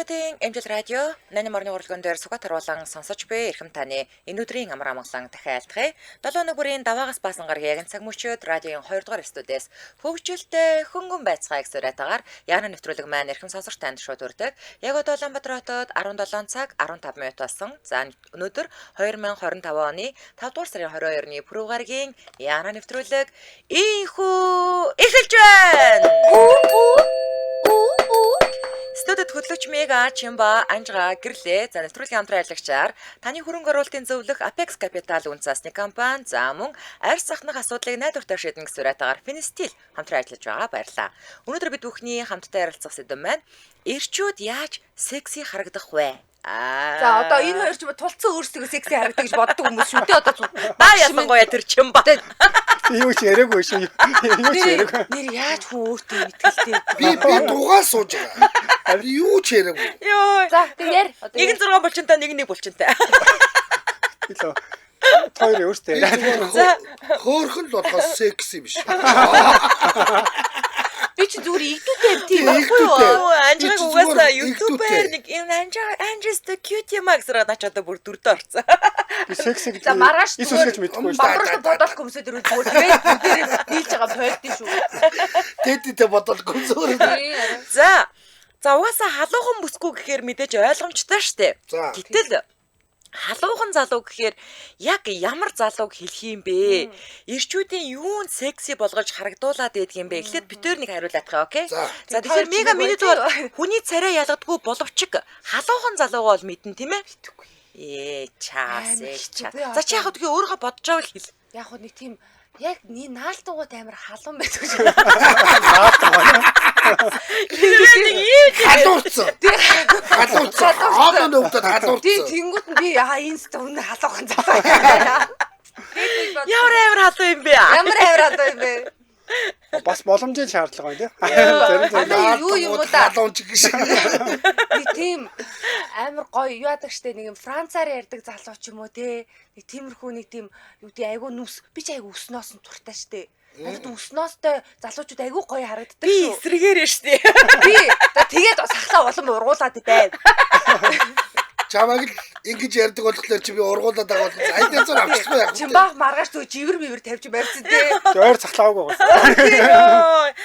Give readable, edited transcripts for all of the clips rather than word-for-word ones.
Монголын Эмжил радио 8 орны урлагын дээр сугат харуулан сонсож буй эрхэм таны энэ өдрийн амар амгалан дахин айлтгая. 7 өнөө бүрийн даваагаас баасан гаргийн цаг мөчөөд радиогийн 2 дугаар студиэс хөгжилтэй хөнгөн байцгааг сураатагаар яана нэвтрүүлэг маань эрхэм сонсогч танд шууд хүрдэг. Яг одоо Улаанбаатар хотод 17 цаг 15 минут болсон. За өнөөдөр 2025 оны 5 дугаар сарын 22-ны пүрэв гаргийн яана нэвтрүүлэг ийхүү эхэлж байна. Студид хөтлөгч Мега, Чимба, Анжга гэрлээ. За нэвтрүүлгийн хамтран ажиллагчаар таны хөрөнгө оруулалтын зөвлөх Apex Capital үндэсний компани за мөн арьс сахнах асуудлыг найдвартай шийдэн гэсэн сураатагаар Finistil хамтран ажиллаж байгаа баярлалаа. Өнөөдөр бид бүхний хамтдаа ярилцах сэдэв маань эрчүүд яаж секси харагдах вэ? За одоо энэ хоёр ч тулцсан өөрсдөө секси харагддаг гэж боддог хүмүүс шүү дээ одоо. Та ялангуяа тэр Чимба. Юу ч яриаггүй шүү. Юу ч яриаггүй. Нэр яаж хүн өөртөө итгэлтэй. Би дугаа сууж байгаа. Юу ч яриаггүй. Йоо. За тэг яар. Нэг нь 6 булчинтай, нэг нь 1 булчинтай. Илүү. Хоёр өөртөө яриа. За Хөөхөн л болохоос секси биш. Би ч зүгээр игдүүтэй тийм Игдүүтэй. байхгүй юу? Анжиг угаасаа Игдүүтэй. YouTube-ээр нэг Angel's the Cutie Max руу начаад бүр дүрдээ орсон. Би секси гэж. За маргааш Ис үсгэж мэдэхгүй шүү. Бамбарч бодох хүмүүсээр зүгээр тэгээд бүгдээр нийлж байгаа пойлдсон шүү. Тэдтэй бодолгүй зөөр. За угаасаа халуухан бүсгүй гэхээр мэдээж ойлгомжтой штэ. За. Гэтэл халуухан залуу гэхээр яг ямар залууг хэлэх юм бэ? Ирчүүдийн юунд секси болгож харагдуулаад байдаг юм бэ? Эхлээд бид нэг хариулах яа, окей? За тэгэхээр Мега миний бол хүний царай ялгадгүй боловч халуухан залуугаа бол мэдэн тийм ээ? Чаас. За чи яг үгүй өөрийнхөө бодож байгаа л хэл. Яг хөө нэг тийм яг наалтуугууд амар халуун байдаг шүү. Халуурцсан. Хаалт нөвдөд халуурцсан. Тэнгүүд нь би инст өнө халуухан залуу. Ямар амар халуун юм бэ? Ямар авраад юм бэ? Бас боломжийн шаардлага байна тийм. Юу юм уу да? Халуунч гэж. Нэг тийм амар гоё юу яадаг штэ нэг юм францаар ярьдаг залуу ч юм уу те. Нэг тиймэрхүү нэг тийм юу тий айгу нүс би ч айгу өснөөс нь туртай штэ. Харин өснөөстэй залуучууд айгу гоё харагддаг Би шүү. эсрэгээр штэ. Би тэгээд сахлаа улам ургуулад байв. Чамаг л ингэж ярьдаг болохоор чи би ургуулад байгаа бол айдаа зур авчихгүй яг. Чин баг маргааш түү живэр мивэр тавьж барьсан те. Зөөр цахлаагүй бас.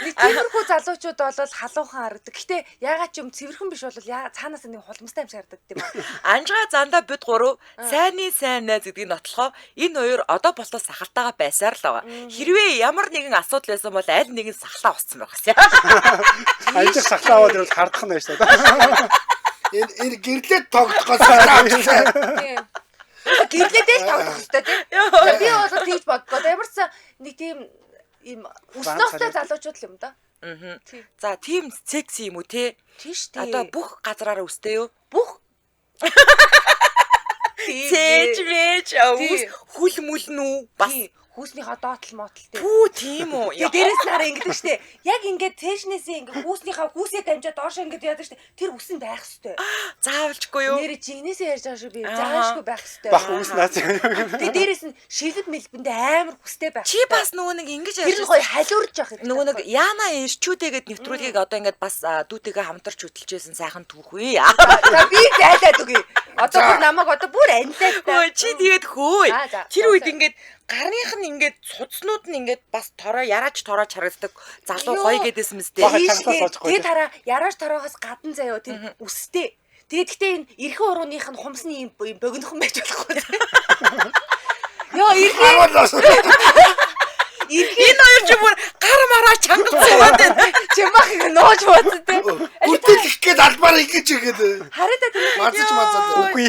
Нэг тиймэрхүү залуучууд бол халуухан харагдаг. Гэтэ ягаад ч юм цэвэрхэн биш бол цаанаас нэг холмостой юм шиг харагддаг юм байна. Анжгаа зандаа бид гурав сайны сайн найз гэдгийг нотлохоо энэ хоёр одоо болтол сахалтайгаа байсаар л байгаа. Хэрвээ ямар нэгэн асуудал байсан бол аль нэгэн сахлаа уссан байх гэсэн. Ажиг сахлаа аваад ирвэл хардах нь байж та. Энэ гэрлээд тогтохоос авчихсан. Тийм. Гэрлээдээ л тавьчих хэрэгтэй тийм. Би бол тийж бодгоо. Ямар ч нэг тийм ийм өснөөстэй залуучууд л юм да. За тийм секси юм уу те? Тийш тий. Одоо бүх газраараа үстэй юу? бүх Цээж мэж хүл мүл нүү бас хүүсний хотоотл мотл тий. Пүү тийм үү? Тэгээ дээрээс нараа ингэдэг штэ. Яг ингээд цээжнээсээ ингээд хүүснийхаа хүүсээ дамжаад доош ингээд яадаг штэ. Тэр үсэн байх хэвээр. Заавалчгүй юу? Нэр жигнээсээ ярьж байгаа шүү би. Заавалчгүй байх хэвээр. Бах үүснээс. Тэгээ дээрээс нь шилбэд мэлбэндээ амар хүстэй байх. Чи бас нөгөө нэг ингэж Тэр нь гоё халиурж явах юм. нөгөө нэг яана ирчүүдэгэд нэвтрүүлгийг одоо ингээд бас дүүтэйгээ хамтарч хөтлөжсэн сайхан түүхүй. За би зайлаад үгүй. Одоо бүр намайг одоо бүр анлаад та. Хөөе чи тэгээд хөөе. За. Тэр үед ингээд гарных нь ингээд цуцнууд нь ингээд бас тороо ярааж тороож харагддаг залуу гоё гэдээсэн мэт. Тэгээ тараа ярааж тороогоос гадна заяа тэр үстэй. Тэгээд гэхдээ энэ эрхэн урууных нь хумсны юм богинохон байж болохгүй. Йоо Энэ хоёр ч бүр гар мараа чангацсан байна. чимах нууж бууцсан те. Бүтээх гээд албаар ингэж игээд. Хараатай тэр Мацж мацаад. Үгүй.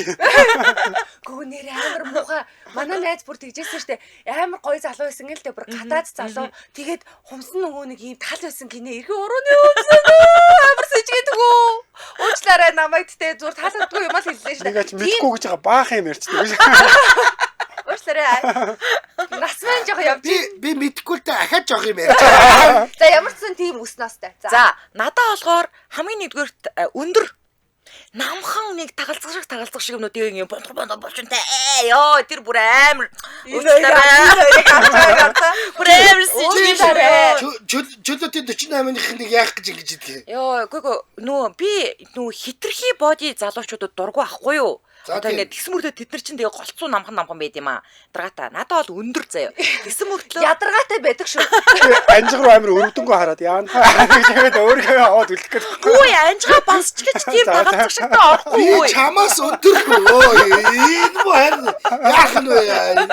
гоо нэр амар муухай. Манай найз бүр тэгжсэн штэ. Амар гоё залуу байсан гэл те бүр гадаад залуу. Тэгээд хумсан нөгөө нэг юм тал байсан гинэ. Эрхэн урууны өмсөн. Амар сэжгээдгүү. Уучлаарай намайг те зур таалагдгүй юм ал хэллээ штэ. Нэг ч мэдгүй гэж байгаа баах юм ярьчихдаг. Уучлаарай. Нас маань жоо явж. Би мэдхгүй л та ахаад жоох юм ярьж. За ямар ч сан тийм өснөөстэй. За надаа болохоор хамгийн нэгдүгээрт өндөр намхан нэг тагалзах шиг юмнууд юм бондор болчихонтэй ёо тэр бүр амар Чөлөөтэй 48-ных нэг яах гэж ингэж идэг. Йоо, нөө би нөө хитрхи боди залуучуудад дургу ахгүй юу? Одоо ингээд тэгсэн мөртөө тэд нар чинь тэгээ голцоо намхан байд юм аа. Ядаргаатай. Надад бол өндөр заяа. Тэгсэн мөртлөө ядаргаатай байдаг шүү. Анжиг руу амир өрөвдөнгөө хараад яана. Тэгээд өөрийгөө аваад үлдэх гээд. Үгүй анжгаа басч гэж тийм багацх шигтэй орохгүй. Би чамаас өдөргүй. Энэ муу харин яах нь вэ?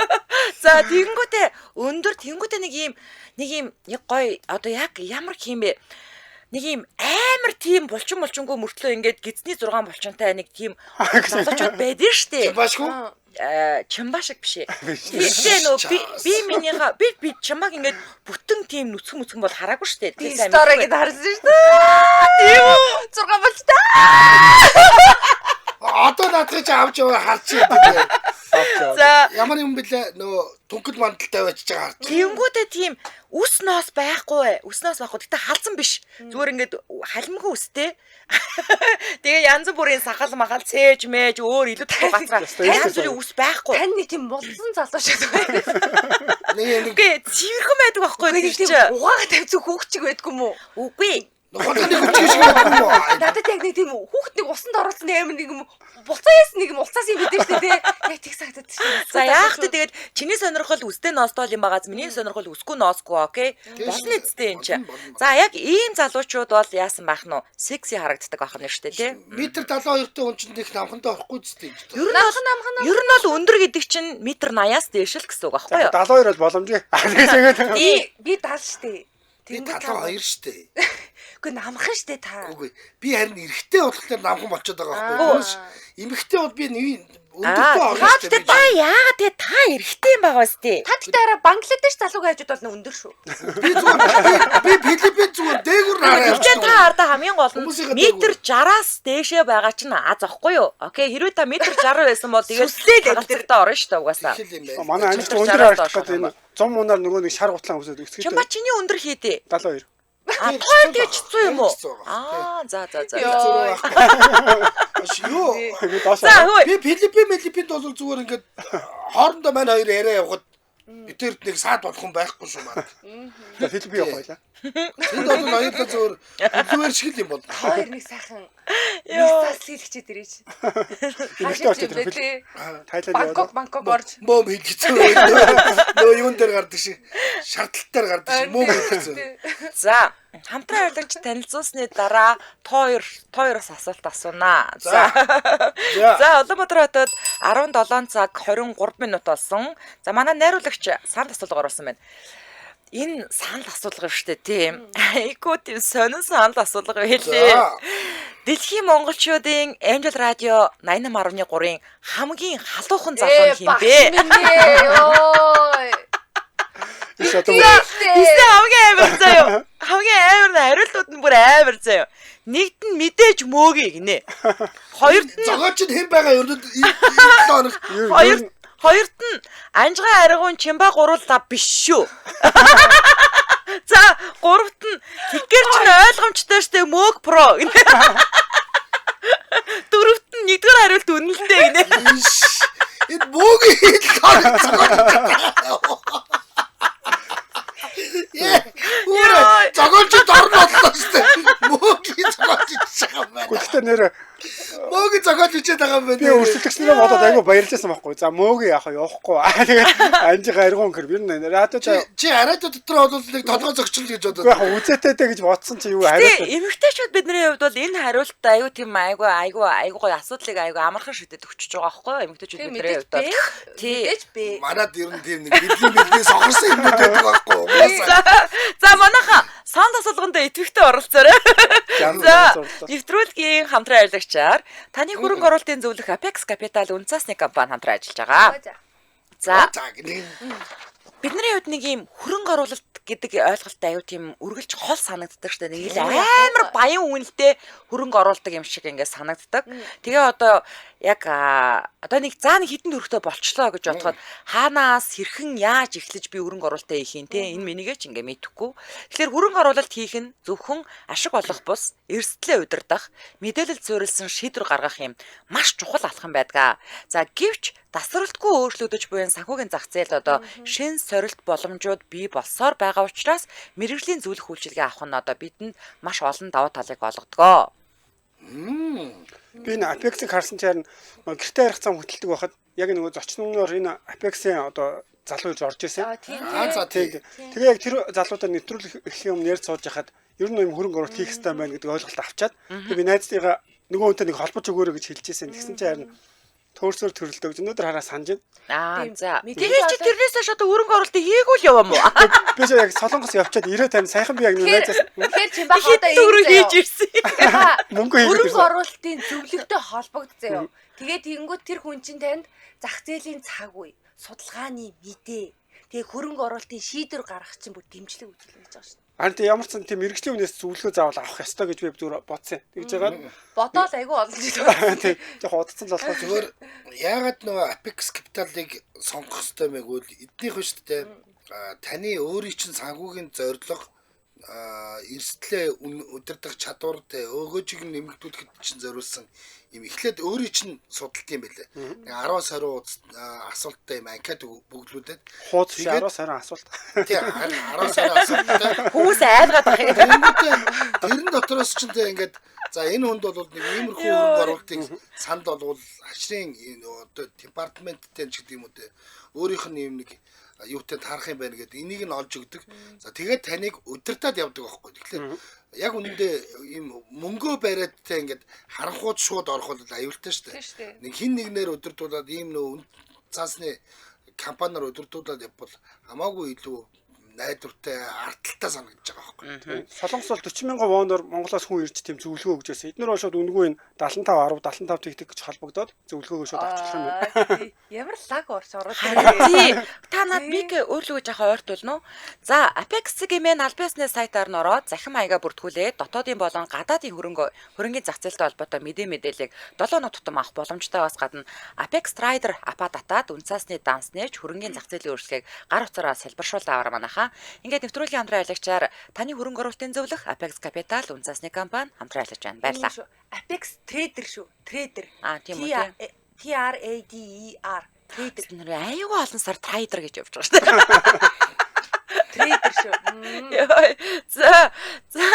За тэгэнгүүтээ өндөр тэгэнгүүтээ нэг юм гоё одоо яг ямар хэм бэ? Нэг юм амар тийм булчингүй мөртлөө ингээд гизний 6 булчинтай нэг тийм залуучууд байдэн штэ. Чамбашгүй? Чамбашиг биш ээ. Тэгтээ нөө би минийха би чамбаг ингээд бүтэн тийм нүцгэн бол хараагүй штэ. Би сторыг харсан штэ. Тийм 6 булчинтай. Одоо наадах чи авч яваа харч яадаг. За Ямар юм бэлээ нөө түнхэл мандалтай байж байгаа харж. Тэнгүүдээ тийм үс ноос байхгүй. Гэтэ халзан биш. Зүгээр ингээд халимгүй үстэй. Тэгээ янз бүрийн сахал махал цээж мэж өөр илүү тохио гацраа. Янз бүрийн үс байхгүй. Тань нэг тийм булсан залуу шиг байна. Үгүй цэвэрхэн байдаг байхгүй нэг тийм тийм угаагаа тавьчих хүүхчиг байдгүй юм уу? Үгүй. Надад яг нэг тийм хүүхд нэг усанд оролцсон амар нэг юм булцаа яасан нэг юм улцаас юм бидэж штэ тий. Яг тэг сагдаад штэ. За яах вэ тэгээд чиний сонирхол үстэй ноостой юм байгааз миний сонирхол үсгүй ноосгүй окей. Болно үстэй юм чи. За яг ийм залуучууд бол яасан байх нь секси харагддаг байх нь штэ тий. Метр 72-тэй хүн чинь их намхантай орохгүй зү. Ер нь бол өндөр гэдэг чинь метр 80-аас дээш л гэсэн үг байхгүй юу? 72 бол боломжгүй. Би 70 штэ. Би 72 штэ. Үгүй намхан штэ та. Үгүй. Би харин эрэгтэй болохоор намхан болчиход байгаа байхгүй юу? Эмэгтэй бол би өндөртэй орно штэ. Та яагаад тэгээ та эрэгтэй юм байгаа сте? Та тэгтээ Бангладеш залууг хайжууд бол өндөр шүү. Би Филиппин зүгээр дээгүр хараа. Тэгтээ та ардаа хамгийн гол нь метр 60-аас дээшээ байгаа чинь аз ахгүй юу? Окей, хэрвээ та метр 60 байсан бол тэгээд галзагтаа орно шүү дээ угаасаа. Манай анги өндөр харагдах гэдэг энэ 100 мунаар нөгөө нэг шар гутлаа өсөд өсгөх. Чамба чиний өндөр хийдэ. 72. Тоо тэгж хэцүү юм уу? За. Юу? За хөөе. Би Филиппинд бол зүгээр ингээд хоорондоо маань хоёр яриа явахад битэрд нэг саад болох юм байхгүй шүү маань. Филиппин явах байлаа. Энд бол ноёлоо зүгээр хүлээр шиг юм бол. Хоёр нэг сайхан мистас хийлгчээд ирээч. Тайланд Бангкок орж. Мом хийлгэцүү. Нөө юун дээр гардаг шиг шаардлагатаар гардаг шиг мом хийлгэцүү. За хамтран ойрлагч танилцуулсны дараа тооёроос асуулт асуунаа. За Улаанбаатар хотод 17 цаг 23 минут болсон. За манай найруулагч санал асуулга оруулсан байна. Энэ санал асуулга шүү дээ тийм. Айгуу тийм сонин санал асуулга хэлээ. Дэлхийн монголчуудын Angel Radio 88.3-ын хамгийн халуухан залуу нь хин бэ? Истэ хамгийн амар заяа. Хамгийн амар хариултууд нь бүр амар заяа. Нэгт нь мэдээж мөөгийг гинэ. Хоёрт нь зогооч нь хэн байгаа ер нь Хоёрт нь анжгаа аргуун чимба гуруула биш шүү. За гуравт нь тэгэхээр ч ойлгомжтой штэ мөөг про гинэ. Дөрөвт нь нэгдүгээр хариулт үнэлтэй гинэ. Энэ мөөгийг зогоолч дорно боллоо штэ. Мөөгийг зогоолч чагаа байна. Гэхдээ нэр мөөгийг зогоолч ичээд байгаа юм байна. би өрсөлдөгчнөрөө бодоод айгу баярлажсан байхгүй. За мөөгийг яах вэ? Явахгүй. Тэгээд анжиг аргуун гэр би радио чи радио дотор бол нэг толгой зөгчл гэж бодоод. яг үзээтэй гэж бодсон чи юу хариулт. Эмэгтэйчүүд бидний хувьд бол энэ хариулт аюу тийм айгу гоё асуудлыг айгу амархан шүтээд өгч байгаа байхгүй юу? Эмэгтэйчүүд бидний хувьд бол Мэдээж би. Манад ер нь тийм нэг бэлгийн сохорсон юм байдаг байхгүй юу? За манайха санд асуулганд идэвхтэй оролцоорой. За нэвтрүүлгийн хамтран ажиллагчаар таны хөрөнгө оруулалтын зөвлөх Apex Capital үнцасны компани хамтран ажиллаж байгаа. За бидний хувьд нэг юм хөрөнгө оруулалт гэдэг ойлголт аюу тийм үргэлж хол санагддаг шүү дээ. Нэг амар баян үнэлтэй хөрөнгө оруулдаг юм шиг ингээд санагддаг. Тэгээ одоо яг одоо нэг хитэн төгрөгтэй болчлоо гэж бодоход хаанаас хэрхэн яаж эхлэж би хөрөнгө оруулалтаа хийх юм те энэ минийгээ ч ингээд мэдэхгүй. Тэгэхээр хөрөнгө оруулалт хийх нь зөвхөн ашиг олох бус эрсдлээ удирдах, мэдээлэл суурилсан шийдвэр гаргах юм маш чухал алхам байдаг. За гэвч Засварлтгүй өөрчлөгдөж буй санхүүгийн зах зээл одоо шин сорилт боломжууд бий болсоор байгаа учраас мэрэгжлийн зөвлөх үйлчилгээ авах нь одоо бидэнд маш олон давуу талыг олгодог. Би энэ Apex-ийг харсан чинь гэртээ ярих цам хөтэлдэг байхад яг нөгөө зочноор энэ Apex-ийн одоо залуу ирж орж ирсэн. Тэгээ яг тэр залуудаар нэвтрүүлэх эхлэх юм нэр цоож яхад ер нь юм хөрөнгө оруулалт хийх хэрэгтэй байна гэдэг ойлголт авчаад тэгээ би найзтайгаа нөгөө хүнтэй нэг холбож өгөөрэй гэж хэлчихсэн. Тэгсэн чинь харин төөрсөөр төрөлдөг. Өнөөдөр хараа санаж байна. За. Тэгээд чи тэрнээс хойш одоо хөрөнгө оруулалт хийгүүл яваа мó. Би яг Солонгос явчаад 90 50 сайхан би яг нөгөө найзаас Тэгэхээр чи бах одоо төгрөг хийж ирсэн. мөнгө хийгээд хөрөнгө оруулалтын зөвлөгтэй холбогдсон юм. Тэгээд тэгэнгүүт тэр хүн чинь танд зах зээлийн цаг үе, судалгааны мэдээ, тэгээ хөрөнгө оруулалтын шийдвэр гаргах чинь бүр дэмжлэг үзүүлнэ гэж байгаа шүү. Харин тийм ямар ч тийм мэрэгжлийн үнээс зөвлөгөө заавал авах ёстой гэж би зүгээр бодсон. Тэгж байгаа. Бодоол айгүй олон жил байна. Тийм яг удацсан л болохоор Зүгээр яагаад нөгөө Apex Capital-ыг сонгох хэрэгтэй мэй гэвэл эднийх нь шүү дээ. Таны өөрийн чинь санхүүгийн зорилго эрсдлээ удирдах чадвар тэ өгөөжийг нэмэгдүүлэхэд чинь зориулсан юм эхлээд өөрийн чинь судалт юм байлээ. 10 сарын асуулттай юм анкет бүглүүлээд хууз биш 10 сарын асуулт. тий 10 сарын асуулттай Хүмүүс айлгаад байгаа юм. тэрэн дотроос ч тэ ингээд за энэ хүнд бол нэг иймэрхүү хөрөнгө оруулалтыг санд болвол хашрын одоо департаменттэй ч гэдэг юм уу тэ өөрийнх нь юм нэг юутай таарах юм байна гэдэг энийг нь олж өгдөг. За тэгээд таныг удирдаад явдаг байхгүй. Тэгэхээр яг үнэндээ ийм мөнгөө бариад тэ ингээд харанхууд шууд орох бол аюултай шүү дээ. Нэг хин нэгнээр удирдуулаад ийм нөө цаасны компаниар удирдуулаад явбал хамаагүй илүү найдвартай ардталтай санагдаж байгаа байхгүй. Солонгос бол 40 мянган воноор Монголоос хүн ирж тийм зөвлөгөө өгч байсан. Эднэр бол шууд үнгүү энэ 75 10 75 тэгтэг гэж холбогдоод зөвлөгөөгөө шууд авчихсан юм байна. Ямар лаг орж ороод Тий. Та над бик өөрлөгөө жахаа ойртуулно. За, Apex гэмээр аль биесны сайтаар н ороод захин маяга бүртгүүлээд дотоодын болон гадаадын хөрөнгийн зах зээлтэй холбоотой мэдээллийг 7 хоног тутам авах боломжтой бас гадна Apex Trader апа татаад үнцаасны данснэж хөрөнгийн зах зээлийн өөрчлөлийг гар утсаараа салбаршуулдаг аваар манайхаа. Ингээд нэвтрүүлгийн хамтран аялагчаар таны хөрөнгө оруулалтын зөвлөх Apex Capital үнцаасны компани хамтран аялагч байна. Баярлалаа. Apex Trader шүү. Trader. Тийм үү. TRADER. Trader. Нэр аюу олон сар Trader гэж явж байгаа шүү дээ. Trader шүү. За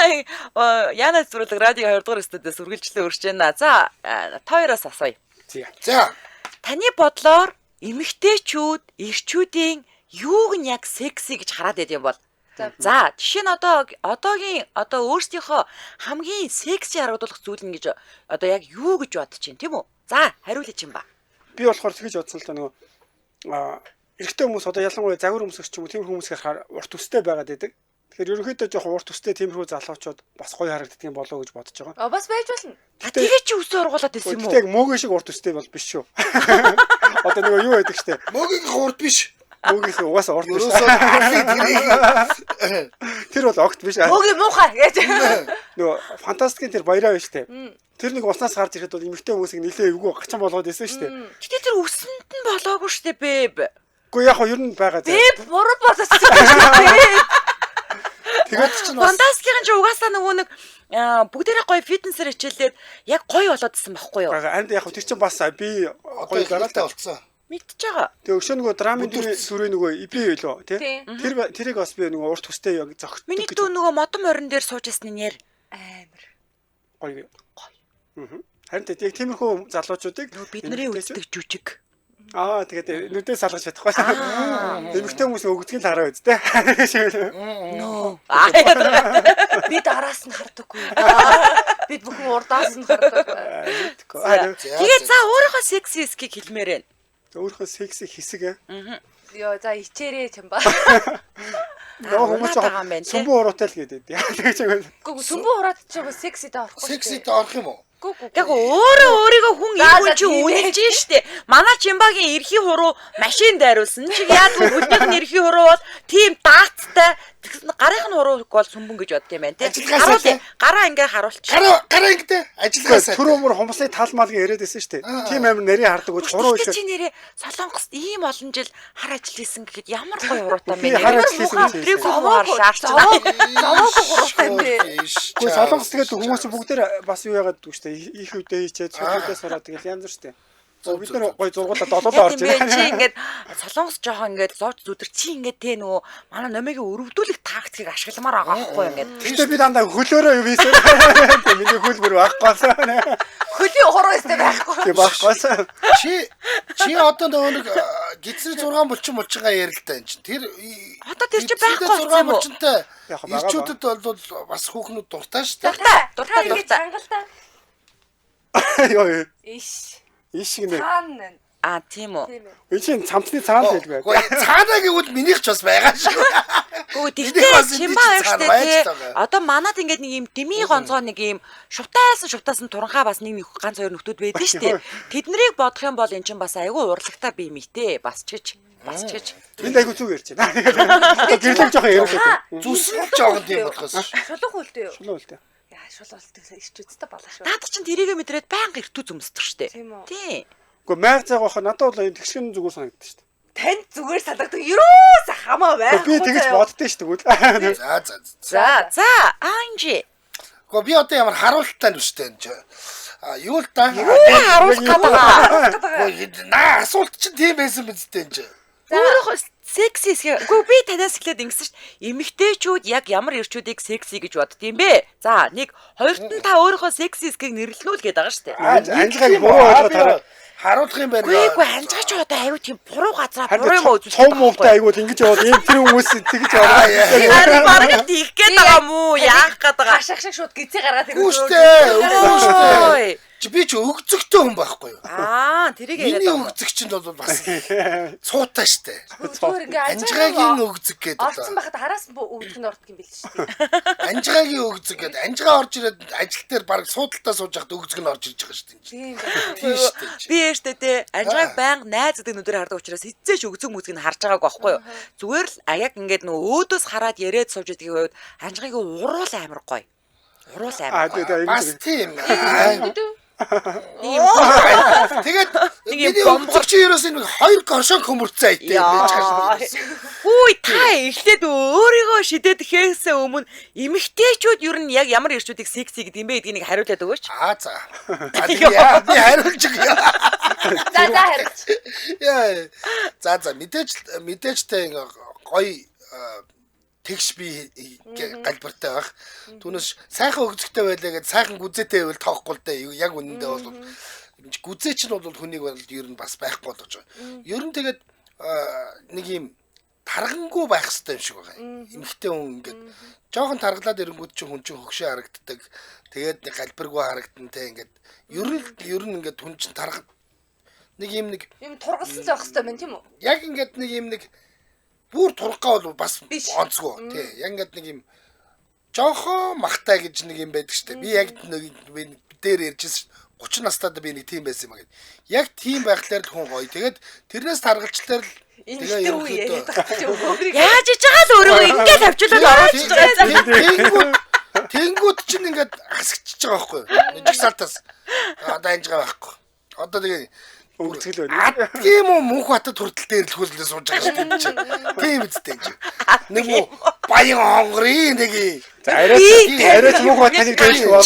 яна зүрэлэг радио 2 дугаар студиэс үргэлжлэн өрж байна. За тооёроос асууя. За Таны бодлоор эмэгтэйчүүд, эрчүүдийн юуг нь яг секси гэж хараад байд юм бол. За жишээ нь одоогийн өөрсдийнхөө хамгийн секси харагдуулах зүйл нь гэж одоо яг юу гэж бодож чинь тийм үү? За хариулъя чинь ба. Би болохоор тэгэж бодсон л та нөгөө эрэгтэй хүмүүс одоо ялангуяа загвар хүмүүсч юм уу тийм хүмүүс харахаар урт төстэй байгаад байдаг. Тэгэхээр ерөнхийдөө жоохон урт төстэй тиймэрхүү залуучууд бас гоё харагддаг юм болоо гэж бодож байгаа. Бас байж болно. Тэгээ чи өсөө ургуулад ирсэн юм уу? Тэгтээ мөөгийн шиг урт төстэй бол биш шүү. Одоо нөгөө юу байдаг штэ. мөгийн хурд биш. Мөөгийн угаасаа урт биш. Тэр бол огт биш. Мөгийн муухай гэж. Нөгөө фантастикийн тэр баяраа биш штэ. Тэр нэг уснаас гарч ирэхэд бол эмэгтэй хүмүүсийг нилээ эвгүй гачан болгоод байсан штэ. Гэтэ тэр өсөнд нь болоогүй штэ бэб. Гэхдээ яг хоо ер нь байгаа зэ. Бэб буруу болосон. Тэгээд ч бас Фантастикийн ч угаасаа нөгөө нэг бүгдээрээ гоё фитнесээр хичээлээд яг гоё болоодсэн байхгүй юу? анд яг тэр чинь бас би Одоо гоё байгаа ихтэй л болцсон. Мэдчихэж байгаа. Тэгээ өшөө нөгөө драмын дүрээ нөгөө иби байлоо тий. Тэрийг бас би нөгөө урт төстэй яг зогтдог Миний дүү нөгөө модон морин дээр сууж ирсэн нэр. Амар. гоё. Харин яг тиймэрхүү залуучуудыг Бидний үздэг жүжиг. тэгээд нүдээ салгаж чадахгүй. Эмэгтэй хүмүүс өгдгийг л хараа үз тэ. Нөө. Би дараас нь хардаггүй. Бид бүхэн урдаас нь хардаг. Тэгээд за өөрийнхөө секси эскийг хэлмээр байна. Өөрийнхөө секси хэсэг Йоо за ичээрээ ч юм ба. нөгөө хүмүүс байгаа юм байна, тий. сүмбүү уруутай л гэдэг. Яг тэгж байгаа. Гүг сүмбүү ураад ч сексид орохгүй. Сексид орох юм уу? Яг өөрөө өөрийгөө хүн иргүүл чи үнэлж штэ. Манай Чимбагийн эрхийн хуруу машин дайруулсан. Чи яагаад бүднийх нь эрхийн хуруу бол тийм дааттай гарын хуруу бол сүмбэн гэж бодд юм байна тий. Гараа ингээ харуулчих. Гараа ингэдэ ажиллагаасаа. Түр өмөр хумслын тал малгийн яриад байсан штэ. Тийм амир нарийн хардаг гэж хуруу Чи хэлээ. нэрээ Солонгост ийм олон жил хар ажил хийсэн гэхэд ямар гоё хуруутай Би мэн. хар ажил хийсэн гэж хэлсэн. Заваагүй гурвтай юм бэ. Гэхдээ Солонгос тэгээд хүмүүс бүгдээр бас юу яагаад дүү штэ. Их үедээ хийчээд цогцолтой сураад тэгэл янз бүр штэ. Бид нар гоё зургуулаад долоолоо орж Чи байна. ингээд солонгос жоохон ингээд зооч зүдэр чи ингээд те нөгөө манай номыг өрөвдүүлэх тактикийг ашигламаар байгаа байхгүй ингээд. Гэхдээ би дандаа хөлөөрөө юу хийсэн. Миний хөлбөр баггаасан. Хөлийн ухраа байхгүй. Тэг баггаасан. Чи одоо нэг гизэр 6 булчингаа ярилтаа энэ чинь. Тэр Одоо тэр чинь байхгүй 6 булчинтай Яг байгаа. ирчүүдэд бол бас хүүхнүүд дуртай шүү дээ. Дуртай. Хангалттай. Йоо. Иш. Иш гинэ. Таана. Тийм үү. Тийм ээ. Энэ чинь цамцны цаанд байлгүй. Гэхдээ цаанаа гэвэл минийх ч бас байгаа шүү. Гүү Энийг тэгтээ бас чимбаа энд штэ цаар байж тий. байгаа. Одоо манад ингээд нэг юм дими гонцгой нэг юм шувтаасан туранхаа бас нэг ганц хоёр нөхдүүд байдаг штэ. Тэднийг бодох юм бол эн чинь бас айгүй урлагтай бие мэтэ бас ч гэж. Энд айгу зүг ярьж байна. Гэрлэг жоохон яриулаад. Зүсэл жоохон тийм болохоос. Шулуун хүлдээ юу? Шулуу л дээ. Яа шулуултыг ирчүүдтэй болоо шүү. Наад чинь тэрийгэ мэдрээд байнга иртүү зөмсдөг штэ. Тийм үү? Тий. Гэхдээ майг заагах надад бол энэ тэгшгэн зүгээр санагддаг шүү дээ. Танд зүгээр санагдав. Юус хамаа байх. Би тэгэж боддөө шүү дээ. За анжи. Гэхдээ би одоо ямар харуулттай нь үстэй энэ. Юу л та. Харуулах гэдэг. Наа асуулт чинь тийм байсан биз дээ энэ. Өөрөө секси хэсэг. Үгүй би танаас эхлээд ингэсэн шүү дээ. Эмэгтэйчүүд яг ямар ирчүүдийг секси гэж боддгийм бэ? За, нэг хоёрт нь та өөрийнхөө секси хэсгийг нэрлэнүүл гээд байгаа шүү дээ. Анжгааг буруу ойлгоод хараа. Харуулах юм байна. Үгүй анжаач одоо аюу тийм буруу газараа буруу юм үзүүлсэн. Цом муутай айгуул ингэж яваад энэ тэр хүмүүс тэгэж яваад. Харин бараг тийх гээд байгаа мүү? Яах гээд байгаа? Хашиг шиг шууд гизээ гаргаад Үгүй Чи би ч өгцөгтэй хүн байхгүй юу? Тэрийг яриад миний байгаа. өгцөг чинь бол бас цуутай штэ. Зүгээр ингээ Анжгаагийн өгцөг гэдэг орцсон одоо. байхад хараас өгдөг нь ордог юм бэл шүү дээ. Анжгаагийн өгцөг гэдэг. Анжгаа орж ирээд ажил дээр баг суудалтаа сууж байхад өгцөг нь орж ирж байгаа штэ. Тийм Тийм штэ. Би яштэй те анжааг байнга найз гэдэг нүдээр хардаг учраас эцээш өгзөг мүзгийг харж байгааг байхгүй юу? Зүгээр л яг ингээд нөгөө өөдөөс хараад яриад сууж байдгийн үед анжгааг уруул амар гоё. Уруул амар. Бас тийм. Тийм. Тэгээд миний өгцөг чи ерөөс нэг 2 горшон хөмөрцөө айтай байж байгаа шүү. Хүй та эхлээд өөрийгөө шидэд ихээсээ өмнө эмэгтэйчүүд ер нь яг ямар ирчүүдийг секси гэдэг юм бэ гэдгийг хариулаад өгөөч. За. Би хариулж өгье. За хараач. Яа. За мэдээж тэ гоё тэгш би галбартай байх. Түүнээс сайхан өгцөгтэй байлаа гэж сайхан гүзээтэй байвал тоохгүй л дээ. Яг үнэндээ бол гүзээ чинь бол хүнийг бол ер нь бас байхгүй болгож байгаа. Ер нь тэгээд нэг юм таргангүй байх хэрэгтэй юм шиг байгаа. Эмэгтэй хүн ингээд жоохон таргалаад ирэнгүүт чинь хүн чинь хөгшөө харагддаг. Тэгээд нэг галбаргүй харагдан те ингээд ер нь ингээд хүн чинь таргад нэг юм тургалсан л байх хэрэгтэй байна тийм үү? Яг ингээд нэг юм нэг бүр турхгаа бол бас онцгой тий. Яг ингээд нэг юм жоохон махтай гэж нэг юм байдаг штэ. Би яг нэг дээр ярьжсэн 30 настайд би нэг тийм байсан юм аа гэд. Яг тийм байхлаар л хүн гоё. Тэгээд тэрнээс таргалчлаар л тэгээ ерөнхийдөө Яаж иж байгаа л өөрөө ингээд авчуулаад оруулж байгаа. Тэнгүүд чинь ингээд хасчихж байгаа байхгүй юу? Жигсаалтаас одоо анжгаа байхгүй. Одоо тэгээ өгцгөл байна. Тийм үү мөнх хатад хүртэл дээр л хөллөө сууж байгаа шүү дээ. Тийм үстэй энэ. Нэг муу баян хонгорын нэг. Арайч мөнх хатыг дээш болоо.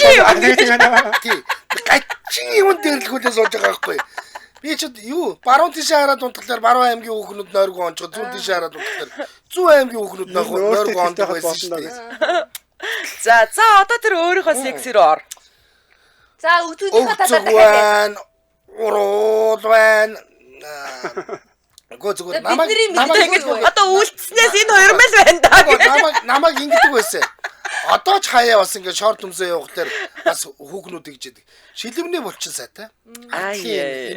Тийм. Гачин юм дээр л хөллөө сууж байгаа байхгүй. Би ч юу баруун тишээ хараад унтахлаар баруун аймгийн хүүхнүүд нойргоо онцгоо зүүн тишээ хараад унтахлаар зүүн аймгийн хүүхнүүд нойргоо онцгоо байсан шүү дээ. За одоо тэр өөрийнхөө секси рүү ор. За өгдүүдийнхээ талаар дахиад Уруу байна. Зүгээр намайг одоо үлдснээс энэ хоёр мэл байна даа. намайг ингэдэг байсан. Одоо ч хаяа бас ингэ шорт өмсөө явахлаар бас хүүхнүүд игжэдэг. Шилэмний булчин сайтай.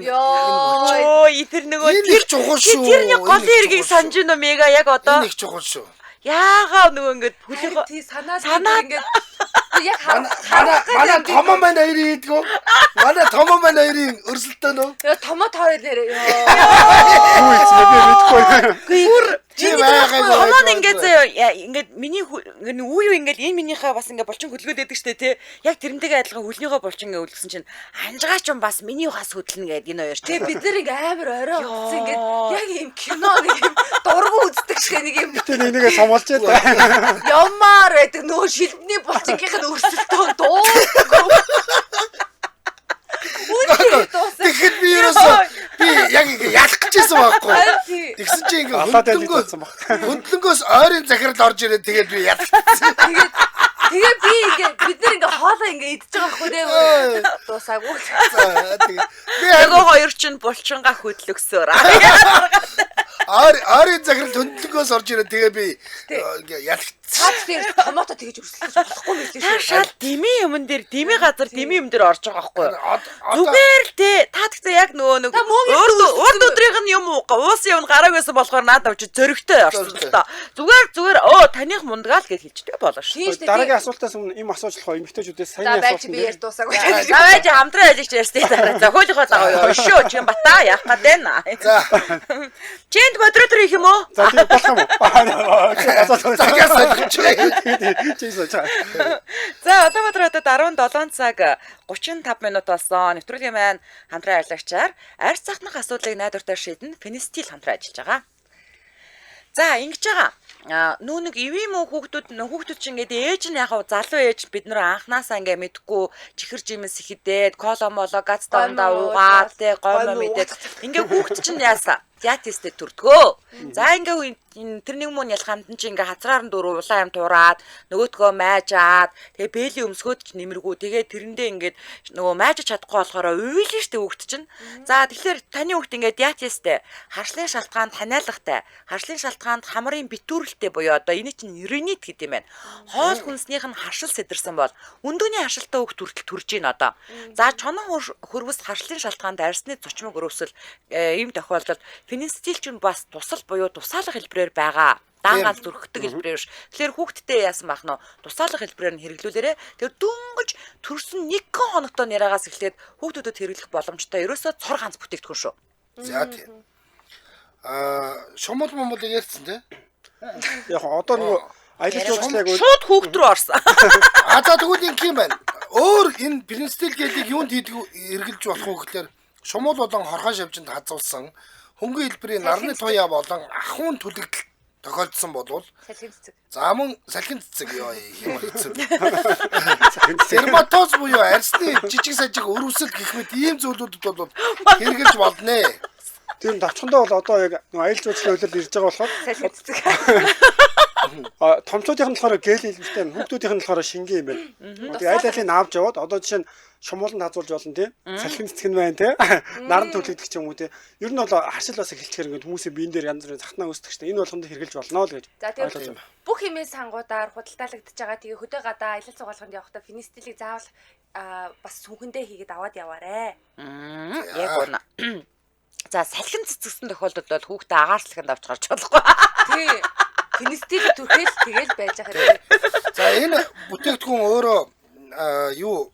Йоо, тэр нөгөө тэрний гол хэргийг санаж байна мега яг одоо. Энэ их чухал шүү. Яагаа нөгөө ингэ хүлээгөө санаад ингэ яг манай томон маань хоёрын идэгөө. Манай томон маань хоёрын өрсөлдөөн үү? Томоо хоёр нэрээ. Юу ийцээ би мэдгүй. Томон ингээд заяа ингээд миний үе ингээд энэ минийхээ бас ингээд булчин хөдөлгөөд байдаг штэ тий. Яг тэрнтэйгээ адилхан хөлнийхөө булчин ингээд үлдсэн чинь анжгаа ч юм бас миний хас хөдлөнө гэдэг энэ хоёр ч. Тэг бид нар ингээд амар орой утсан ингээд яг юм кино нэг юм дургу үздэг шиг нэг юм. Тэ нэгнийгээ самуулж байлаа. Ямаар байдаг нөгөө шилбний булчингийнх нь өрсөлдөөн дуу. Тэгэхэд би ерөөсөө байхгүй. Тий. Тэгсэн чинь ингээ Алаад байсан баг. хөндлөнгөөс ойрын захирал орж ирээ тэгээд би ядчихсан. Тэгээ би бид нар ингээ хоолоо ингээ идчихэж байгаа байхгүй дээ. Дуусаагүй. За тэгээд би нөгөө хоёр чинь булчингаа хөдлөксөөр. ойрын захирал хөндлөнгөөс орж ирээ тэгээ би ингээ ядчихсан. Цаад дээр томото тэгэж өрсөлдөж болохгүй мэлээ шүү. Шал дими юмн дээр дими газар дими юм дээр орж байгаа байхгүй юу? Одоо Зүгээр л те та гэхдээ яг нөгөө нэг урд өдрийнх нь юм уус юм гарааг байсан болохоор надад ч зөрөгтэй орсон л та. Зүгээр таних мундагаал гэж хэлжтэй болоо шүү. Дараагийн асуултаас өмнө им асууж болох эмгтээчүүдээс саяны За байж асуулт. би яар дуусаагүй. Завэж хамтран ажиллаж ярьсан дараа. За хойлохоо лагаа юу шүү чи бата яах гээд байна. за Чинд модератор их юм уу? За тийм болох юм уу? загаас Чийсэ чаа. За одоо бодроод 17 цаг 35 минут болсон. Нэвтрүүлгийн маань хамтран ажиллагчаар арьс цахнах асуудлыг найдвартай шийдэн Финистил хамтран ажиллаж байгаа. За ингэж байгаа. Нүүнэг ивэм хүүхдүүд чинь ингээд ээж нь яг залуу ээж бид нар анханасаа ингээд мэдхгүй чихэр жимс ихэдээд кола моло гац давандаа уугаад те гоймо мэдээд ингээд хүүхд чинь яасан диатестэй төрдгөө. За ингээ тэрний мөн ялх хамтан чи ингээ хазгаар нь дөрөв улаан юм тураад нөгөөдгөө майжаад тэгээ бэлийн өмсгөөд ч нэмэргүй тэгээ тэрэндээ ингээд нөгөө майжж чадахгүй болохоор уйлж штэ хүүхд чинь. За тэгэхээр таны хүүхд ингээ диатестэй харшлын шалтгаанд ханиалгатай харшлын шалтгаанд хамрын битүүрэлтэй буюу одоо энэ чинь юринит гэдэг юм байна. Хоол хүнснийх нь харшил сэдэрсэн бол өндөөний харшилтай хүүхд хүртэл төрж гин одоо. За чонон хөрвөс харшлын шалтгаанд арьсны зочмог өрөвсөл ийм тохиолдолд Финистил ч бас тусал буюу тусаалах хэлбэрээр байгаа. Даангаал зүрхдэг хэлбэрээр ш. Тэгэхээр хүүхдтэй яасан бах нь тусаалах хэлбэрээр нь хэрэглүүлээрэ. Тэр дөнгөж төрсөн 1 хоногтой нэрагаас эхлээд хүүхдүүдэд хэрэглэх боломжтой. Ерөөсөө цор ганц бүтээгдэхүүн шүү. за тийм шомол момол ярьсан те Яг одоо нөгөө аялал жуулчлалыг Шууд хүүхд рүү орсон. за тэгвэл ингэ юм байна өөр энэ принстил гэлийг юунд хийдэг эргэлж болох уу гэхээр шомол болон хорхон шавжинд хазуулсан хөнгөн хэлбэрийн нарны туяа болон ахуйн түлэгдэл тохиолдсон болвол Салхин цэцэг. за мөн салхин цэцэг ёо юм хэцүү. Дерматоз буюу арьсны жижиг сажиг өрөвсөл гэх мэт ийм зүйлүүдэд бол хэрэгжилж болно. тэр давчхандаа бол одоо яг нөгөө аялал жуулчлалын үйлдэл ирж байгаа болохоор Салхин цэцэг. томчуудын нь болохоор гэл хэлбэртэй хүүхдүүдийн нь болохоор шингийн юм байна. Тэгээ айл алийг авч яваад одоо жишээ нь шумууланд хазуулж болно тийм. Салхин цэцэг нь байна тийм. Наран төлөгдөх ч юм уу тийм. Ер нь бол харшил бас эхэлчихээр ингээд хүмүүсийн биен дээр янз бүрийн захнаа үүсдэг шүү дээ. Энэ болгонд хэрэгжилж болно л гэж. За тийм бүх хэмээ сангуудаар худалдаалагдаж байгаа. Тэгээ хөдөө гадаа аялал цугаалганд явахдаа Финистилийг заавал бас сүнхэндээ хийгээд аваад яваарэ. Яг үнэ. За салхин цэцэгсэн тохиолдолд бол хүүхдээ агаарслаханд авч гарч болохгүй. Тий. Финистил түрхэл тэгэл байж байгаа. За энэ бүтээгдэхүүн өөрөө юу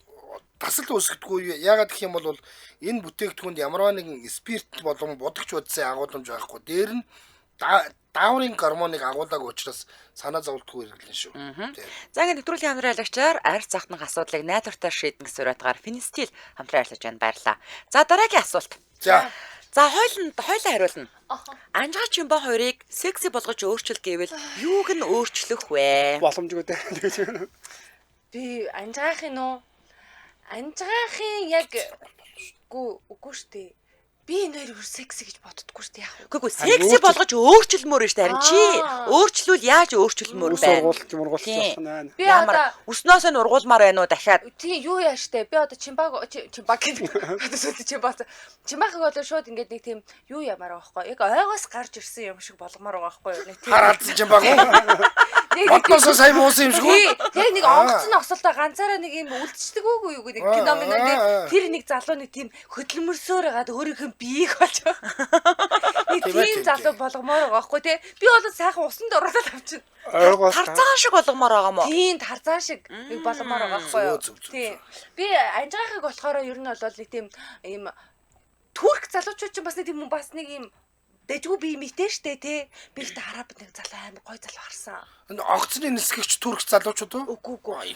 тасал үүсгэдэггүй. Яагаад гэх юм бол энэ бүтээгдэхүүнд ямарваа нэгэн спирт болон бодогч бодисын агуулмж байхгүй. Дээр нь дааврын гормоныг агуулдаг учраас санаа зовлтгүй хэрэглэн шүү. За ингээд нэвтрүүлгийн хамтран ажиллагчаар арьс цахнах асуудлыг найдвартай шийдэн гэсэн сураатгаар Финистил хамтран ажиллаж байна. Баярлалаа. За дараагийн асуулт. За хойлоо хариулна. Анжаач юм ба хоёрыг секси болгож өөрчил гэвэл юуг нь өөрчлөх вэ? Боломжгүй дээ. Би анжаахын уу? Анжаахын яг үгүй штэ. Би энэ хоёрыг секси гэж боддоггүй штэ яах вэ? Үгүй секси болгож өөрчилмөр штэ харин чи өөрчлөл яаж өөрчлөлмөр Ус байна? ургуулж болох нь. Би одоо Ямар өснөөс нь ургуулмаар байна уу дахиад? тий юу яа штэ. Би одоо чимбаг гэдэг. Чимбахыг бол шууд ингээд нэг тийм юу ямаар байгаа байхгүй. Яг ойгоос гарч ирсэн юм шиг болгомоор байгаа байхгүй. Нэг тийм Хараадсан юм баг. Мотосоо сайн муусан юм шиг үү? тий нэг онгоцны осолтой ганцаараа нэг юм үлдчихдэг үгүй юу нэг кино минь тэр нэг залуу нэг тийм хөдөлмөрсөөр хагаад өөрийнхөө биеийг болж байгаа. Нэг тийм залуу болгомоор байгаа байхгүй тий. Би бол сайхан усанд оруулаад авчихна. Ойгоос Тарцаан шиг болгомоор байгаа мó. Тийм тарцаан шиг нэг болгомоор байгаа байхгүй юу? Тийм. Би анжаахыг болохоор ер нь бол нэг тийм ийм турк залуучууд ч бас нэг тийм бас нэг ийм дэжгүй би мэтэ штэ тий. Би ихтэй хараад нэг залуу амар гой залуу харсан. Энэ огцны нисгэгч турк залуучууд уу? Үгүй.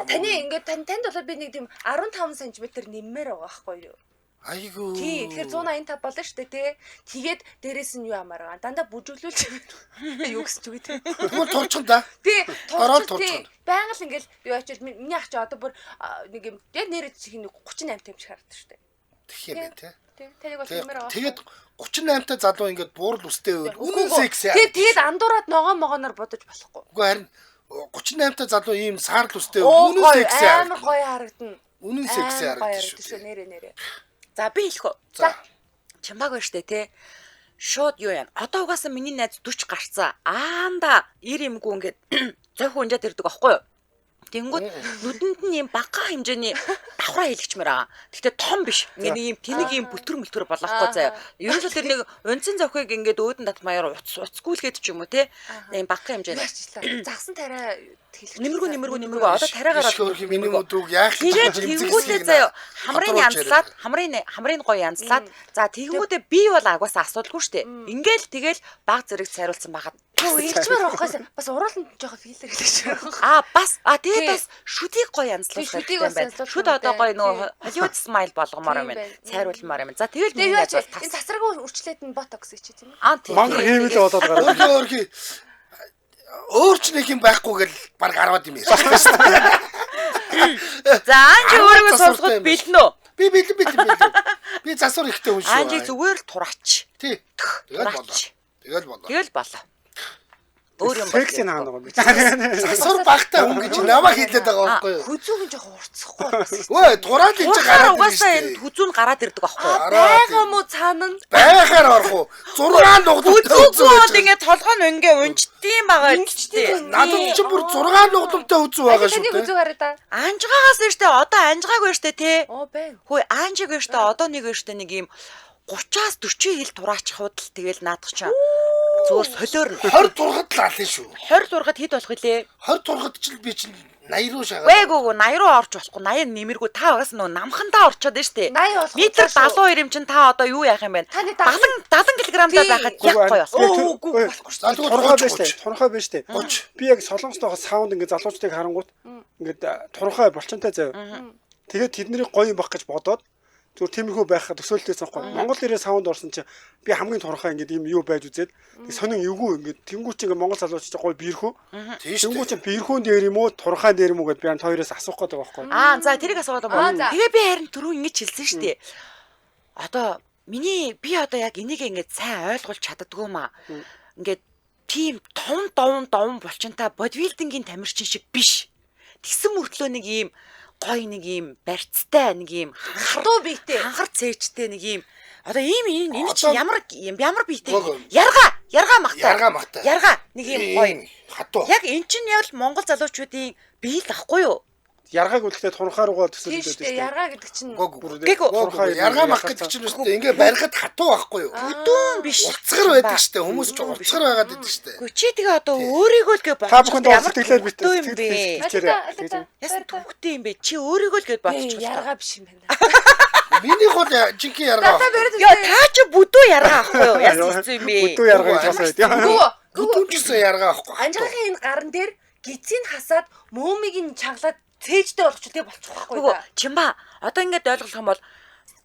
Таны ингээд танд бол би нэг тийм 15 см нэммээр байгаа байхгүй юу? Айгуу. Тий, тэгэхээр 185 болно штэ тий. Тэгээд дээрэс нь юу амаар байгаа. Дандаа бүжиглүүлж юу гэсэн ч үгүй тий. Тэгвэл турчин да. Тий, Ороод турчин. Байнга л ингээл юу очиж миний ах чи одоо бүр нэг юм яг нэрээ чих нэг 38 тамч харагдав штэ. Тэгэх юм байна те. Тэнийг бол тиймэр байгаа. Тэгээд 38 та залуу ингээд буурал үстэй байвал үнэн секс яа. Тэгээд андуураад ногооноор бодож болохгүй. Үгүй харин 38 та залуу ийм саарл үстэй байвал үнэн секс яа. Амар гоё харагдана. Үнэн секс яа. Нэрээ. За би хэлэх үү. За. Чамбаг байна штэ те. Шууд юу яа. Одоо угаасаа миний найз 40 гарцсан. Аанда 90 юмгүй ингээд зөөхөн унжаад ирдэг аахгүй юу? Тэнгүүд нүдэнд нь юм бага хэмжээний давхраа хийлгчмээр байгаа. Гэхдээ том биш. Ингээ нэг юм тэнэг юм бүлтгэр болохгүй заяа. Ерөөсөө тэр нэг унцэн зовхыг ингээд өөдөн татмаяар уцгүүлгээд ч юм уу те. Ийм бага хэмжээний. Загсан тариа Нэмэргүй. Одоо тариагаар миний өдрөг яах тэгээд тэнгүүдээ заяа. Хамрын гоё янзлаад. За тэгэнгүүтээ би бол агаас асуудалгүй штэ. Ингээл тэгэл баг зэрэг цайруулсан байгаад. Игчмэр авахаас бас урууланд жоохон филер хэлж Аа байгаа. бас тэгээд бас шүдийг гоё янзлуулах хэрэгтэй байна. Шүд одоо гоё нөгөө Hollywood smile болгомоор юм байна. Цайруулмаар юм. За тэгэл нэг Тэгээд бас энэ цацраг үрчлээд нь ботокс хийчих тийм үү? Аа тийм. Мангар хийвэл болоод гараад. Өөрхий өөрч нэг юм байхгүй гэл баг 10-аад юм ярьж. За анжи өөрийгөө сонсоход бэлэн үү? Би бэлэн. Би засвар ихтэй хүн шүү. Анжи зүгээр л тураач. Тий. Тэгэл болоо. Тэгэл болоо. Өөр юм Сексийн хаана байгаа би. Засвар багтаа хүн гэж намайг хэлээд байгаа байхгүй юу? Хүзүүг нь жоохон урцсахгүй. Өө тураад энэ ч гараад угаасаа энэ хүзүүн гараад ирдэг аахгүй юу? Байгаа мó цаана нь байхаар орох уу? 6 нугдамтай Хүзүүгүүд ингээ толгой нь ингээ унждсан байгаа юм. надад ч бүр 6 нугдамтай үзүү байгаа шүү таны дээ. хүзүү хараа та. Анжгаагаас нь штэ одоо анжгаагүй штэ тий. Оо бай. Хөөе анжиг штэ одоо нэг штэ нэг юм 30-аас 40 хил тураач худал тэгэл наадах чам. Зүгээр солиор нь 26-д л алын шүү. 26-д хэд болох вүлээ? 26-д ч би чинь 80 руу шагаад. Вээгөө 80 руу орж болохгүй 80 нэмэргүй та угаас нөгөө намхандаа орчоод байна штэ. 80 болох. Метр 72 юм чин та одоо юу яах юм бэ? 70 кг-даа байхад яг гоё болсон. Үгүй болохгүй шүү. Залуу Турхай байж тээ. Би яг солонгостой саунд ингээд залуучдыг харангуут ингээд турхай болчонтой заяа. Тэгээд тэдний гоё юм байх гэж бодоод зүгээр тиймэрхүү байхад төсөөлтөөс авахгүй. Монгол нэрээ саунд орсон чинь би хамгийн турхай ингээд юм юу байж үзээд сонин эвгүй ингээд тэнгуүч ингээд монгол залуучд гоё биерхүү. Тэнгуүч биерхүүн дээр юм уу турхай дээр юм уу гэд би хоёроос асуух гээд байгаа байхгүй. Аа за тэрийг асуугаад байна. Тэгээ би харин түрүү ингэж хэлсэн штэ. Одоо би одоо яг энийг ингээд сайн ойлгуулж чаддгүй маа. Ингээд тийм том болчонтой бодибилдингийн тамирчин шиг биш. Тэгсэн мөртлөө нэг ийм гоё нэг ийм барьцтай нэг ийм Хатуу биетэй. ханхар цээжтэй нэг ийм одоо ийм энэ чи ямар биетэй Яргаа магтай. Яргаа нэг ийм гоё. Хатуу. Яг эн чинь яг л монгол залуучуудын бие л ахгүй юу? Яргааг үлдэхтэй турхай руугаа төсөөлдөд Тийм яргаа гэдэг чинь Яргаа мах гэдэг чинь үстэй ингээ барихад хатуу байхгүй юу? Бүдүүн биш. Уцгар байдаг штэ. Хүмүүс ч уцгар байгаад байдаг штэ. Гэхдээ чи тэгээ одоо өөрийгөө л гэж та бүхэнд бодчих. сэтгэлээр бит төвхтэй юм бэ? сэтгэлээр. Яс төвхтэй юм бэ? Чи өөрийгөө л гэж бодчих. яргаа биш юм байна. Миний хол жинхэнэ яргаа. Яа та чи бүдүү яргаа ахгүй юу? Яс хэлсэн юм бэ? Бүдүү яргаа гэж асууад яа. Бүдүүнчсэн яргаа ахгүй. Анжаагийн энэ гаран дээр гизийг хасаад мөөмиг нь чаглаад цээжтэй болгочих тэгээ болчих واخгүй Үгүй чимба одоо ингэж ойлгох юм бол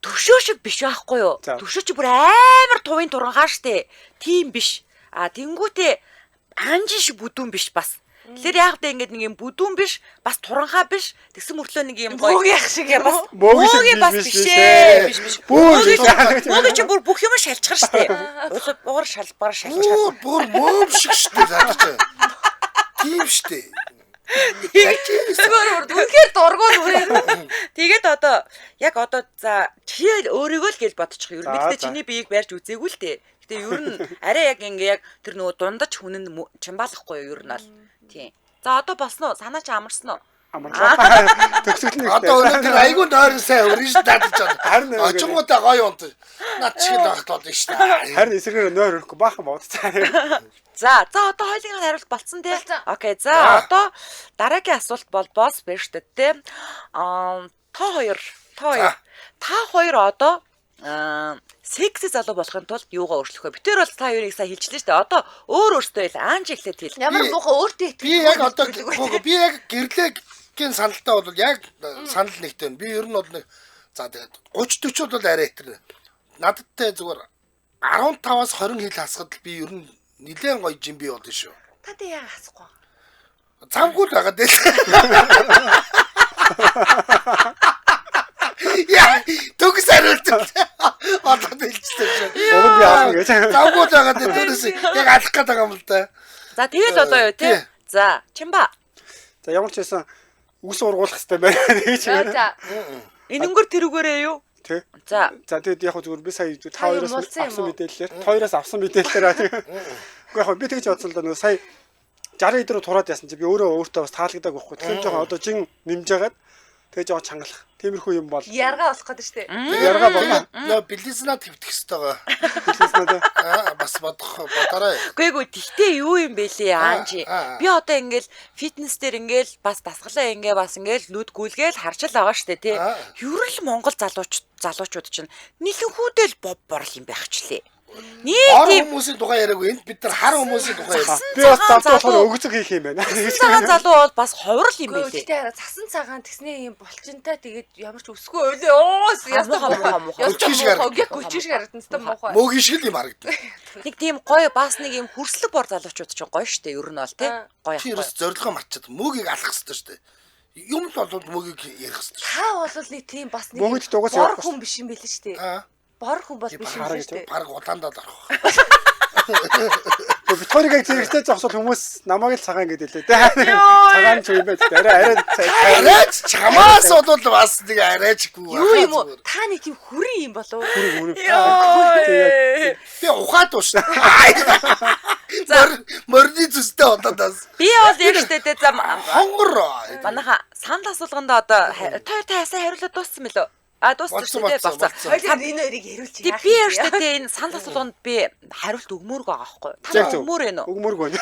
төвшөө шиг биш байхгүй юу? Төвшөө чи бүр амар тувын турангаа штэ. Тийм биш. А тэнгүүтээ анжи шиг бүдүүн биш бас. Тэгэхээр яг тэ ингэж нэг юм бүдүүн биш, бас турангаа биш. Тэгсэн мөртлөө нэг юм гоё. Бөөг яг шиг бас Бөөг бас биш биш биш ээ. ээ. Биш. Бөөг Бөөг чи бүр бүх юм шалчгар штэ. Уур шалбар шалчгар. Бүр мөөм шиг штэ зааж. Тийм штэ. үнэхээр дургуун үрээ. Тэгээд одоо яг одоо за чи өөрийгөө л гэж бодчих. Ер нь гэхдээ чиний биеийг барьж үзээгүй л дээ. Гэтэ ер нь арай яг ингээ яг тэр нөгөө дундаж хүнэнд чимбаалахгүй юу ер нь бол. Тийм. За одоо болсон уу? Санаа чи амарсан уу? Төгсгөл нь Одоо өнөөдөр айгүй нойрон сайн өргөж татаж байна. Очингуудаа гоё унт. Над шиг багтаад штэ. Харин эсрэгээр нойр өрөхгүй баахан бодцаа. За одоо хоёулынх нь хариулт болцсон тий. Окей. За одоо дараагийн асуулт бол босс байна шүү дээ тий. Та хоёр одоо секси залуу болохын тулд юугаа өөрчлөх вэ? Битээр бол та хоёрыг сайн хэлчихлээ шүү дээ. Одоо өөртөө ил аанч ихлээд хэл. Ямар муухай өөртөө би яг одоо би яг гэрлэгийн саналтай бол яг санал нэгтэй. Би ер нь бол нэг за тэгээд 30 40 бол арай хэтэр. Нададтай зүгээр 15-аас 20 хил хасахад би ер нь нилээн гоё жимби болдсон шүү. Та тэ яа хасахгүй. Замгүй л байгаа дээ. Яа, төгс хариулт. Одоо бэлжтэй шүү. Уг нь яах гэж. Завгууд байгаа дээрээс яг алах гээд байгаа юм л да. За тэгэл одоо юу тий. За Чимба. За ямар ч байсан үс ургуулах хэрэгтэй байна гэж. За. Энэнгөр тэрүүгээрээ юу? Тий. За Тэгээд яг зүгээр би сая 2-оос авсан мэдээлэлээр 2-оос авсан мэдээлэлээр үгүй яг би тэгж бодсон л да нөгөө сая 60 эд рүү тураад яасан чи би өөртөө бас таалагддаг байхгүй. Тэгэхээр жоохон одоо жин нэмж ягаад тэгээ жоохон чангалах. Тиймэрхүү юм бол Ярга болох гэдэг штэ. ярга болно. Нөө билизнаа твтэх хэвээр Хэлснээр бас бодорой. Үгүй тэгтээ юу юм бэ лээ аанчи. Би одоо ингээл фитнес дээр ингээл бас дасгалаа ингээ бас ингээл нүд гүйлгээл харж л байгаа штэ тий. Ерөл Монгол залуучууд чинь нэлэнхүүдэл борл юм байхчлээ. Хар Нийт хүмүүсийн тухай яриаггүй энд бид нар хар хүмүүсийн тухай яриа. би бас давтахаар өгцөг хийх юм байна. цагаан залуу бол бас ховрол юм Гэхдээ байлээ. тэгтээ цасан цагаан тэгснээ юм булчинтай тэгээд ямар ч өсгөө өөлөө. Оос ястаа муухай. Өчгөө шиг харагдана. Гүчиш харагдана тест муухай. Мөгийн шиг л юм харагдана. Нэг тийм гоё бас нэг юм хүрслэг бор залуучууд ч гоё штэ ер нь бол тий. Гоё. Чи ерөөс зорилгоо марчаад мөгийг алах хэрэгтэй шүү дээ. Юм л бол мөгийг ярих хэрэгтэй. Та бол нэг тийм бас нэг Мөнгөд дугаас бор явахгүй хүн биш юм байл штэ. Аа. Бор хүн бол биш юм Хараа шүү дээ. Бараг улаандаа дарах. Викториаг зэрэгтэй зогсол хүмүүс намайг л цагаан гэдэг лээ. Цагаан ч юм байж арай Арайч чамаас бол бас нэг арайчгүй байна. Юу юм уу? Та нэг тийм хүрэн юм болов уу? Би ухаад ууш. Морны зүстэй одоодаас. Би бол яг штэ тий за Хонгор. манайха санал асуулганд одоо та сайн хариулаад дууссан мөлөө? А дууссан Болсон, тий болсон, болсон. болсон. Хоёул энэ хоёрыг яриулчих. Тэг би яг штэ тий энэ санал асуулганд би хариулт өгмөөрг байгаа байхгүй. Та өгмөр ээ нөө. өгмөрг байна.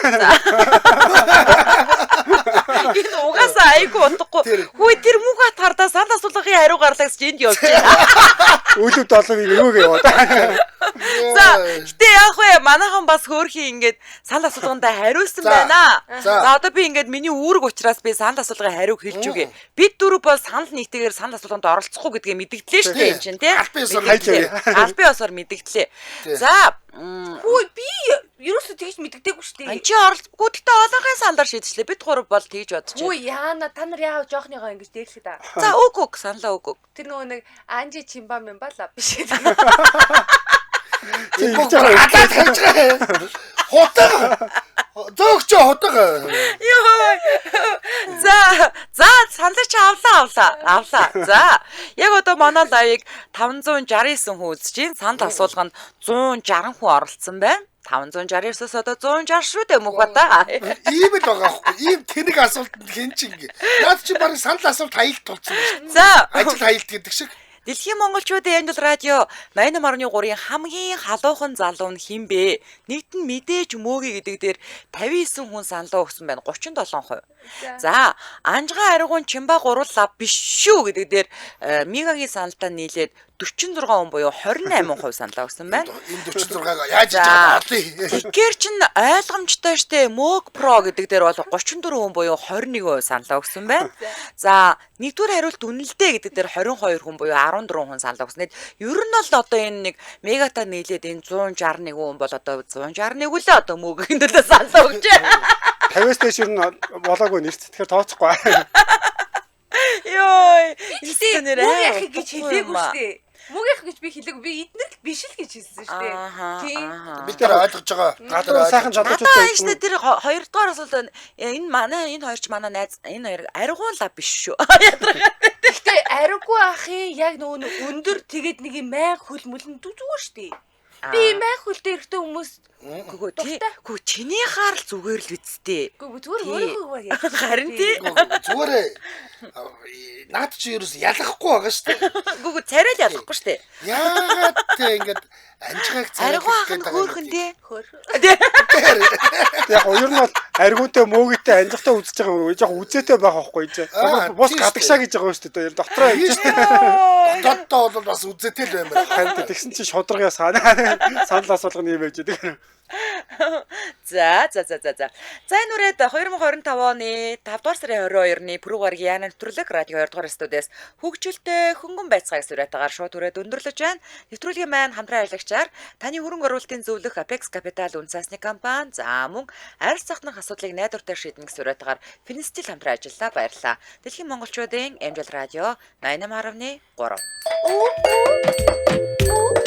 Энэ угаасаа айгу утгагүй. Хөөе тэр мөнх хатгардаа санал асуулгын хариу гарлаа гэж энд явж байна. Өлөв 7-ыг өвөг яваад. За гэтээ яах вэ? Манайхан бас хөөрхий ингээд санал асуулгандаа хариулсан байна. За одоо би ингээд миний үүрэг учраас би санал асуулгын хариуг хэлж үгээ. Бид дөрөв бол санал нийтээр санал асуулганд оролцохгүй гэдгээ мэдгдлээ шүү дээ энэ чинь тий. Албан ёсоор мэдгдлээ. За Хүү би ерөөсөө тэгж мэддэггүй шүү дээ. чи оролцохгүй гэхдээ олонхын саналаар шийдчихлээ. Бид гурав бол тэгж бодож Хүү байна. яана та нар яав жоохныгоо ингэж дээрлэх та. За үгүй саналаа үгүй. Тэр нөгөө нэг Анжи Чимба мэмбала биш. Хатаад хайж байгаа. Хотоо. Зөөгч хотоо. Йоо. За саналаа чи авлаа. За яг одоо манай лайвыг 569 хүн үзэж байна. Санал асуулганд 160 хүн оролцсон байна. 569-оос одоо 160 шүү дээ мөх бата. Ийм л байгаа байхгүй. Ийм тэнэг асуултанд хэн ч ингэ. Наад чи барыг санал асуулт хаялт толцсон шүү. За Ажил хаялт гэдэг шиг. Дэлхийн монголчуудын Англи радио 88.3-ын хамгийн халуухан залуу нь хэн бэ? Нэгт нь мэдээж мөөгийн гэдэг дээр 59 хүн саналаа өгсөн байна. 37%. За, Анжгаа аригун Чимба гурлаа биш шүү гэдэг дээр Мигагийн саналтаа нийлээд 46 хүн буюу 28% саналаа өгсөн байна. Энэ 46-г яаж хийж байгаа бодлоо. Тэгэхээр чин ойлгомжтой штэ Moog Pro гэдэг дээр бол 34 хүн буюу 21% саналаа өгсөн байна. За, нэгдүгээр хариулт үнэлдэ гэдэг дээр 22 хүн буюу 14 хүн саналаа өгсөн. Ер нь бол одоо энэ нэг мегата нийлээд энэ 161 хүн бол одоо 161 үлээ одоо Moog-ийн төлөө саналаа өгч. 50-аас дээш ер нь болоогүй нэрт. Тэгэхээр тооцохгүй. Йой. Гэтэ мөг гэж хэлээгүй шүү дээ. Мөг гэж би хэлээгүй. Би эднэр л биш л гэж хэлсэн шүү дээ. Тийм. Бид нар ойлгож байгаа. Гадуур сайхан Надаа залуучууд штэ тэр хоёрдугаар асуулт энэ хоёр ч манай найз энэ хоёр аригуулаа биш шүү. Гэтэ ариггүй ахын яг нөгөө өндөр тэгээд нэг юм май хөл мөлн зүгээр шүү дээ. Би май хөлтэй эрэгтэй хүмүүс Гү чиний хаар л зүгээр л үсттэй. Гү зүгээр өөрөөгөө яа. Харин тий. Зүгээр наад чи ерөөс ялахгүй байгаа шүү дээ. Гү царай л ялахгүй шүү дээ. Яагаад те ингээд анжгааг Аригуу ахын хөөхөн тий. яг ер нь бол аргуунтай мөөгтэй анжихтай үзэж байгаа юм. Жог үзээтэй байх байхгүй чи. Бус гадагшаа гэж байгаа шүү дээ. Дотроо явж байна. Дотоо бол бас үзээтэй л баймаар. Харин тэгсэн чи шударгаас санал асуулгын юм байж байдаг. За. За энэ үрээд 2025 оны 5 дугаар сарын 22-ны пүрэв гарагийн яна нэвтрүүлэг радио 2 дугаар студиэс хөгжилтэй хөнгөн байцгааг сүрэтээр шууд үрээд өндөрлөж байна. Нэвтрүүлгийн маань хамтран ажиллагчаар таны хөрөнгө оруулалтын зөвлөх Apex Capital үнцасны компани за мөн арьс захнах асуудлыг найдвартай шийдэх сүрэтээр Finistil хамтран ажиллаа баярлалаа. Дэлхийн монголчуудын Амжилт радио 88.3